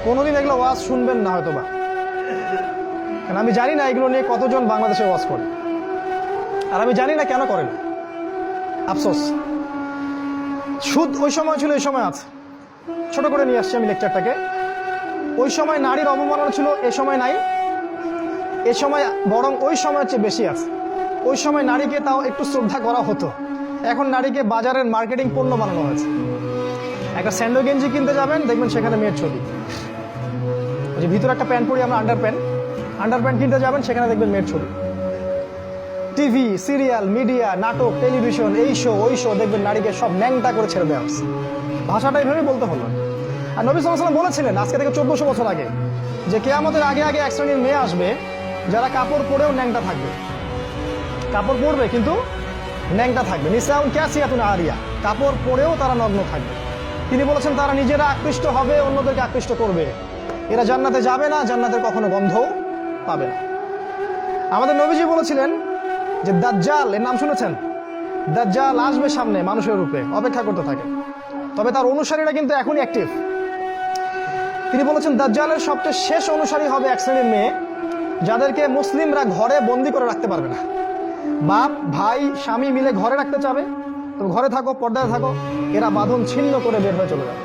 কোনোদিন এগুলো ওয়াজ শুনবেন না হয়তো বা, কারণ আমি জানি না এগুলো নিয়ে কতজন বাংলাদেশে ওয়াজ করে, আর আমি জানি না কেন করে না। আফসোস, সুদ ওই সময় ছিল, এই সময় আছে। ছোট করে নিয়ে আসছি আমি লেকচারটাকে। ওই সময় নারীর অবমাননা ছিল, এ সময় নাই। এ সময় বরং ওই সময়ের চেয়ে বেশি আছে। ওই সময় নারীকে তাও একটু শ্রদ্ধা করা হতো, এখন নারীকে বাজারের মার্কেটিং পণ্য বানানো হয়েছে। একটা স্যান্ডো গেঞ্জি কিনতে যাবেন, দেখবেন সেখানে মেয়ের ছবি। ওই যে ভিতরে একটা প্যান্ট পরি আমরা, আন্ডার প্যান্ট কিনতে যাবেন, সেখানে দেখবেন মেয়ের ছবি। টিভি, সিরিয়াল, মিডিয়া, নাটক, টেলিভিশন, এই শো ওই শো, দেখবেন নারীকে সব ন্যাংটা করে ছেড়ে দেওয়া হচ্ছে। ভাষাটা এইভাবেই বলতে হলো। আর নবী সাল্লাল্লাহু আলাইহি ওয়াসাল্লাম বলেছিলেন আজকে থেকে 1400 বছর আগে যে কিয়ামতের আগে আগে এক শ্রেণীর মেয়ে আসবে যারা কাপড় পরেও ন্যাংটা থাকবে। কাপড় পরবে কিন্তু ন্যাংটা থাকবে। নিসাউন কাসিয়াতুন আরিয়া, কাপড় পরেও তারা নগ্ন থাকবে। তিনি বলেছেন তারা নিজেরা আকৃষ্ট হবে, অন্যদেরকে আকৃষ্ট করবে। এরা জান্নাতে যাবে না, জান্নাতের কখনো গন্ধও পাবে না। আমাদের নবীজি বলেছিলেন যে দাজ্জাল, এর নাম শুনেছেন? দাজ্জাল আসবে সামনে মানুষের রূপে, অপেক্ষা করতে থাকে। তবে তার অনুসারীরা কিন্তু এখনই অ্যাক্টিভ। তিনি বলেছেন দাজ্জালের সবচেয়ে শেষ অনুসারী হবে এক শ্রেণীর মেয়ে যাদেরকে মুসলিমরা ঘরে বন্দি করে রাখতে পারবে না। বাপ, ভাই, স্বামী মিলে ঘরে রাখতে চাবে, তুমি ঘরে থাকো, পর্দায় থাকো, এরা বাঁধন ছিন্ন করে বের হয়ে চলে যাবে।